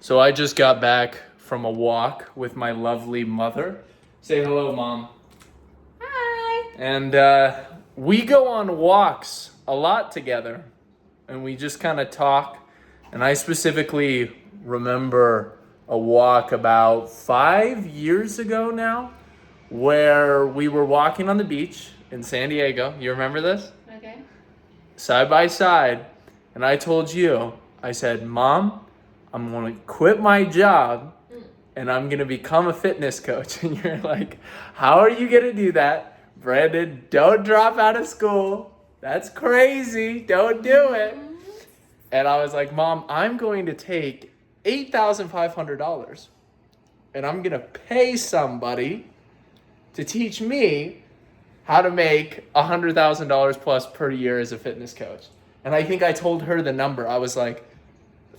So I just got back from a walk with my lovely mother. Say hello, Mom. Hi. And we go on walks a lot together, and we just kind of talk. And I specifically remember a walk about 5 years ago now, where we were walking on the beach in San Diego. You remember this? Okay. Side by side. And I told you, I said, Mom, I'm going to quit my job and I'm going to become a fitness coach. And you're like, how are you going to do that? Brandon, don't drop out of school. That's crazy. Don't do it. And I was like, Mom, I'm going to take $8,500 and I'm going to pay somebody to teach me how to make $100,000 plus per year as a fitness coach. And I think I told her the number. I was like,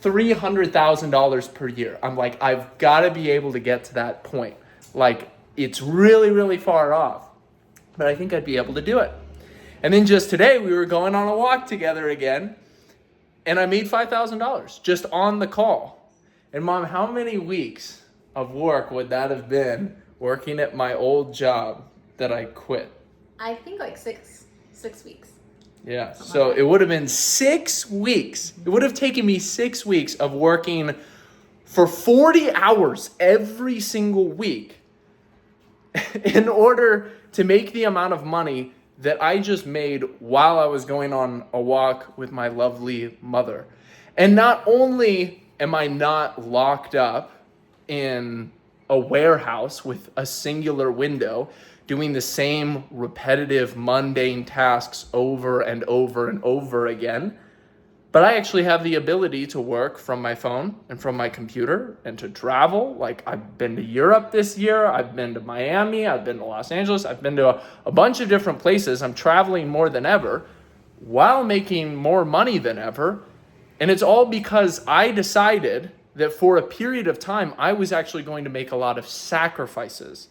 $300,000 per year. I'm like, I've got to be able to get to that point. Like, it's really, really far off. But I think I'd be able to do it. And then just today, we were going on a walk together again, and I made $5,000 just on the call. And Mom, how many weeks of work would that have been working at my old job that I quit? I think like six weeks. Yeah, so it would have been 6 weeks. It would have taken me 6 weeks of working for 40 hours every single week in order to make the amount of money that I just made while I was going on a walk with my lovely mother. And not only am I not locked up in a warehouse with a singular window, doing the same repetitive, mundane tasks over and over and over again, but I actually have the ability to work from my phone and from my computer and to travel. Like, I've been to Europe this year, I've been to Miami, I've been to Los Angeles, I've been to a bunch of different places. I'm traveling more than ever while making more money than ever. And it's all because I decided that for a period of time, I was actually going to make a lot of sacrifices.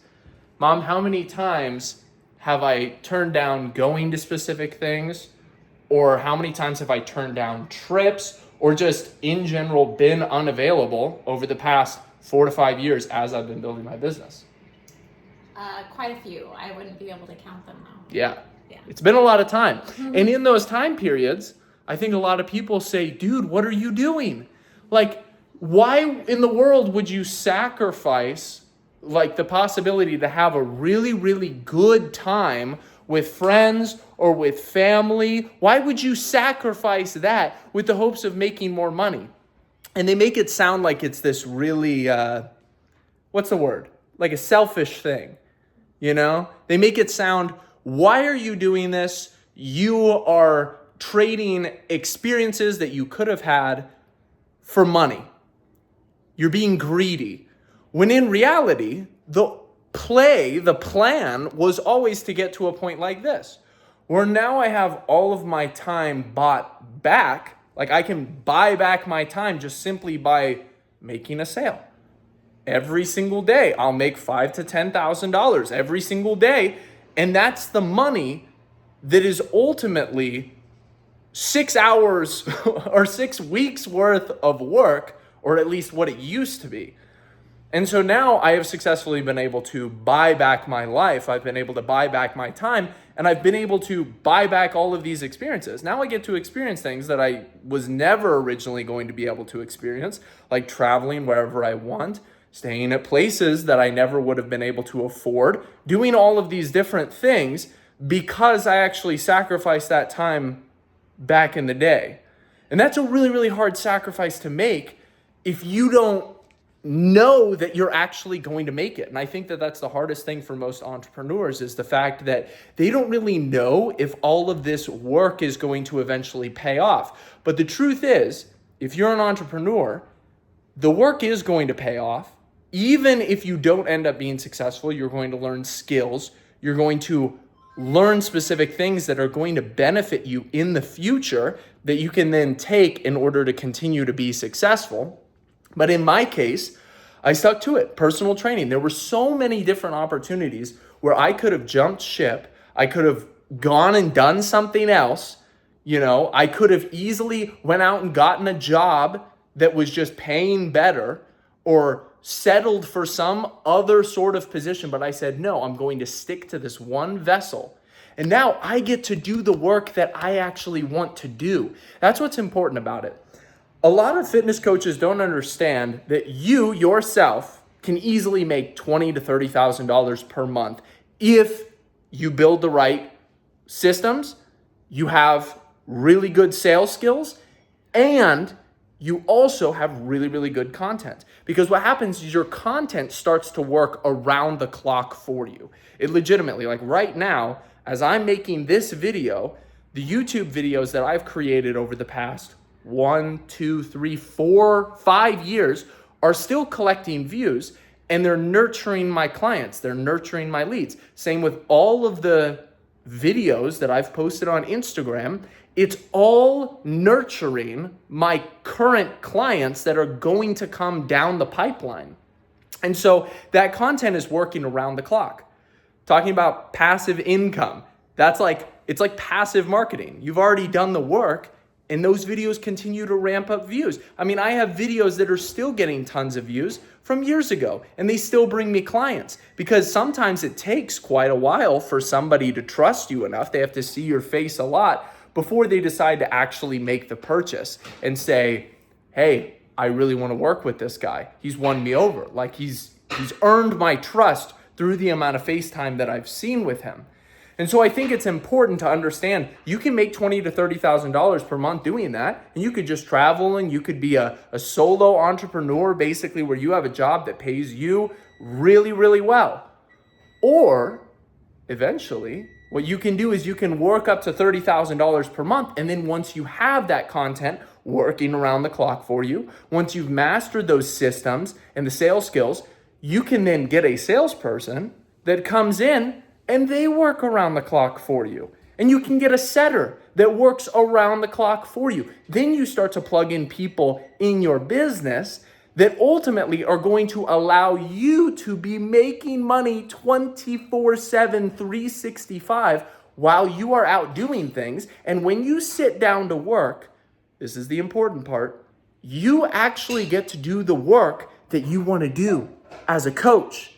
Mom, how many times have I turned down going to specific things? Or how many times have I turned down trips? Or just in general been unavailable over the past 4 to 5 years as I've been building my business? Quite a few. I wouldn't be able to count them now. Yeah. It's been a lot of time. And in those time periods, I think a lot of people say, dude, what are you doing? Like, why in the world would you sacrifice like the possibility to have a really, really good time with friends or with family? Why would you sacrifice that with the hopes of making more money? And they make it sound like it's this really, what's the word? Like a selfish thing, you know? They make it sound, why are you doing this? You are trading experiences that you could have had for money. You're being greedy. When in reality, the plan was always to get to a point like this, where now I have all of my time bought back. Like, I can buy back my time just simply by making a sale. Every single day, I'll make $5,000 to $10,000 every single day. And that's the money that is ultimately 6 hours or 6 weeks worth of work, or at least what it used to be. And so now I have successfully been able to buy back my life. I've been able to buy back my time, and I've been able to buy back all of these experiences. Now I get to experience things that I was never originally going to be able to experience, like traveling wherever I want, staying at places that I never would have been able to afford, doing all of these different things because I actually sacrificed that time back in the day. And that's a really, really hard sacrifice to make if you don't know that you're actually going to make it. And I think that that's the hardest thing for most entrepreneurs, is the fact that they don't really know if all of this work is going to eventually pay off. But the truth is, if you're an entrepreneur, the work is going to pay off. Even if you don't end up being successful, you're going to learn skills. You're going to learn specific things that are going to benefit you in the future that you can then take in order to continue to be successful. But in my case, I stuck to it. Personal training. There were so many different opportunities where I could have jumped ship. I could have gone and done something else. You know, I could have easily went out and gotten a job that was just paying better or settled for some other sort of position. But I said, no, I'm going to stick to this one vessel. And now I get to do the work that I actually want to do. That's what's important about it. A lot of fitness coaches don't understand that you yourself can easily make $20,000 to $30,000 per month if you build the right systems, you have really good sales skills, and you also have really, really good content. Because what happens is your content starts to work around the clock for you. It legitimately, like right now, as I'm making this video, the YouTube videos that I've created over the past 1, 2, 3, 4, 5 years are still collecting views, and they're nurturing my clients. They're nurturing my leads. Same with all of the videos that I've posted on Instagram. It's all nurturing my current clients that are going to come down the pipeline. And so that content is working around the clock. Talking about passive income, it's like passive marketing. You've already done the work, and those videos continue to ramp up views. I mean, I have videos that are still getting tons of views from years ago, and they still bring me clients, because sometimes it takes quite a while for somebody to trust you enough. They have to see your face a lot before they decide to actually make the purchase and say, hey, I really want to work with this guy. He's won me over. Like he's earned my trust through the amount of FaceTime that I've seen with him. And so I think it's important to understand you can make $20,000 to $30,000 per month doing that. And you could just travel, and you could be a solo entrepreneur, basically, where you have a job that pays you really, really well. Or eventually, what you can do is you can work up to $30,000 per month. And then once you have that content working around the clock for you, once you've mastered those systems and the sales skills, you can then get a salesperson that comes in and they work around the clock for you. And you can get a setter that works around the clock for you. Then you start to plug in people in your business that ultimately are going to allow you to be making money 24/7, 365 while you are out doing things. And when you sit down to work, this is the important part, you actually get to do the work that you want to do as a coach.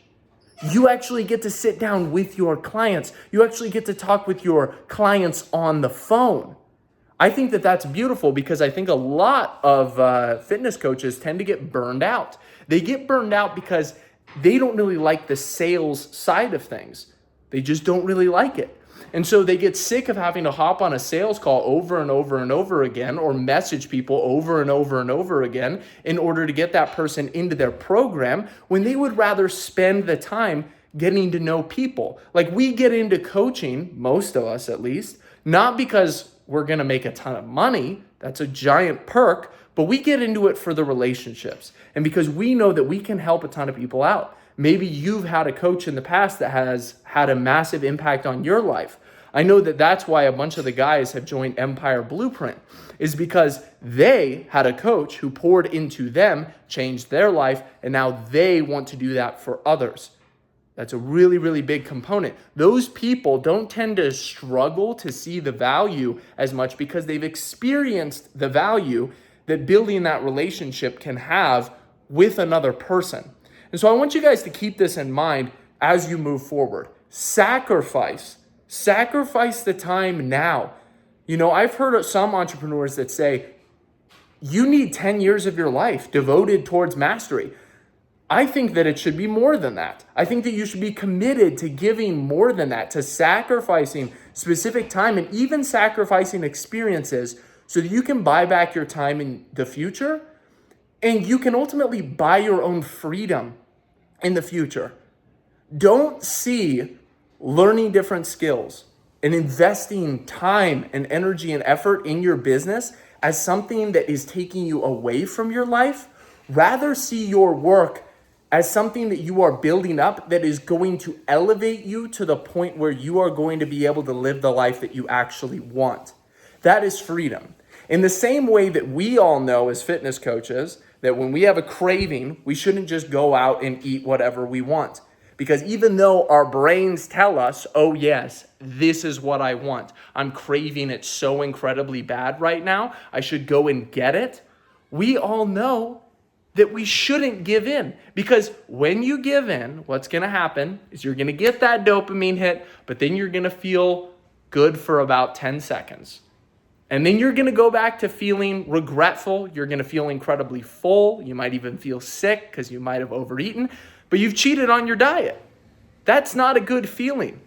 You actually get to sit down with your clients. You actually get to talk with your clients on the phone. I think that that's beautiful, because I think a lot of fitness coaches tend to get burned out. They get burned out because they don't really like the sales side of things. They just don't really like it. And so they get sick of having to hop on a sales call over and over and over again, or message people over and over and over again in order to get that person into their program, when they would rather spend the time getting to know people. Like, we get into coaching, most of us at least, not because we're going to make a ton of money. That's a giant perk, but we get into it for the relationships. And because we know that we can help a ton of people out. Maybe you've had a coach in the past that has had a massive impact on your life. I know that that's why a bunch of the guys have joined Empire Blueprint, is because they had a coach who poured into them, changed their life, and now they want to do that for others. That's a really, really big component. Those people don't tend to struggle to see the value as much because they've experienced the value that building that relationship can have with another person. And so I want you guys to keep this in mind as you move forward. Sacrifice the time now. You know, I've heard of some entrepreneurs that say, you need 10 years of your life devoted towards mastery. I think that it should be more than that. I think that you should be committed to giving more than that, to sacrificing specific time and even sacrificing experiences so that you can buy back your time in the future, and you can ultimately buy your own freedom in the future. Don't see learning different skills and investing time and energy and effort in your business as something that is taking you away from your life. Rather see your work as something that you are building up that is going to elevate you to the point where you are going to be able to live the life that you actually want. That is freedom. In the same way that we all know as fitness coaches that when we have a craving, we shouldn't just go out and eat whatever we want. Because even though our brains tell us, oh yes, this is what I want, I'm craving it so incredibly bad right now, I should go and get it. we all know that we shouldn't give in, because when you give in, what's going to happen is you're going to get that dopamine hit, but then you're going to feel good for about 10 seconds. And then you're going to go back to feeling regretful. You're going to feel incredibly full. You might even feel sick because you might have overeaten, but you've cheated on your diet. That's not a good feeling.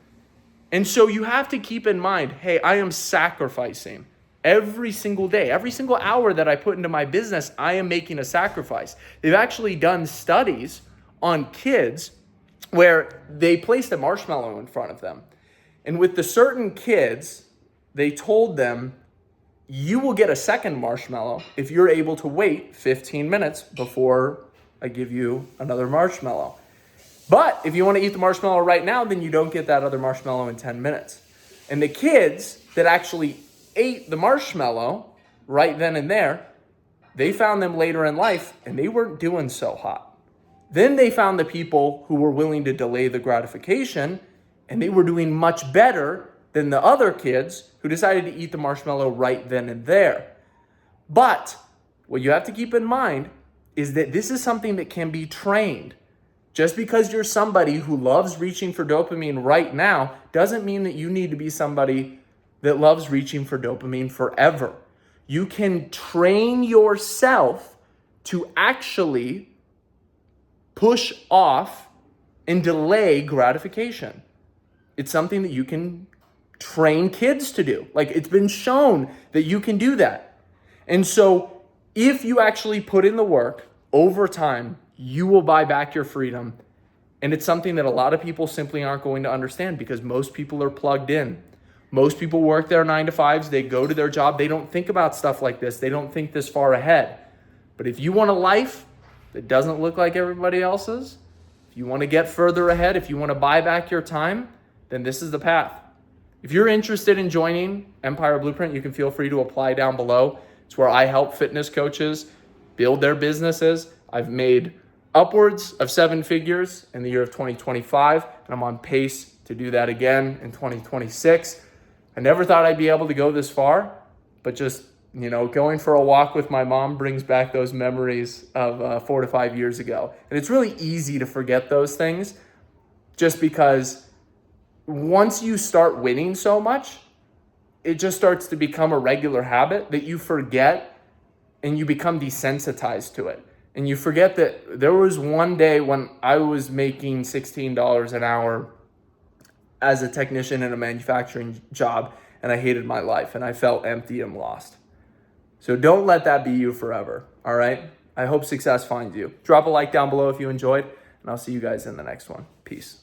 And so you have to keep in mind, hey, I am sacrificing every single day. Every single hour that I put into my business, I am making a sacrifice. They've actually done studies on kids where they placed a marshmallow in front of them. And with the certain kids, they told them, you will get a second marshmallow if you're able to wait 15 minutes before I give you another marshmallow. But if you want to eat the marshmallow right now, then you don't get that other marshmallow in 10 minutes. And the kids that actually ate the marshmallow right then and there, they found them later in life and they weren't doing so hot. Then they found the people who were willing to delay the gratification, and they were doing much better than the other kids who decided to eat the marshmallow right then and there. But what you have to keep in mind is that this is something that can be trained. Just because you're somebody who loves reaching for dopamine right now doesn't mean that you need to be somebody that loves reaching for dopamine forever. You can train yourself to actually push off and delay gratification. It's something that you can train kids to do. Like, it's been shown that you can do that. And so if you actually put in the work over time, you will buy back your freedom. And it's something that a lot of people simply aren't going to understand, because most people are plugged in. Most people work their 9 to 5s. They go to their job. They don't think about stuff like this. They don't think this far ahead. But if you want a life that doesn't look like everybody else's, if you want to get further ahead, if you want to buy back your time, then this is the path. If you're interested in joining Empire Blueprint, you can feel free to apply down below. It's where I help fitness coaches build their businesses. I've made upwards of 7 figures in the year of 2025, and I'm on pace to do that again in 2026. I never thought I'd be able to go this far, but just, going for a walk with my mom brings back those memories of 4 to 5 years ago. And it's really easy to forget those things, just because once you start winning so much, it just starts to become a regular habit that you forget, and you become desensitized to it. And you forget that there was one day when I was making $16 an hour as a technician in a manufacturing job, and I hated my life and I felt empty and lost. So don't let that be you forever, all right? I hope success finds you. Drop a like down below if you enjoyed, and I'll see you guys in the next one. Peace.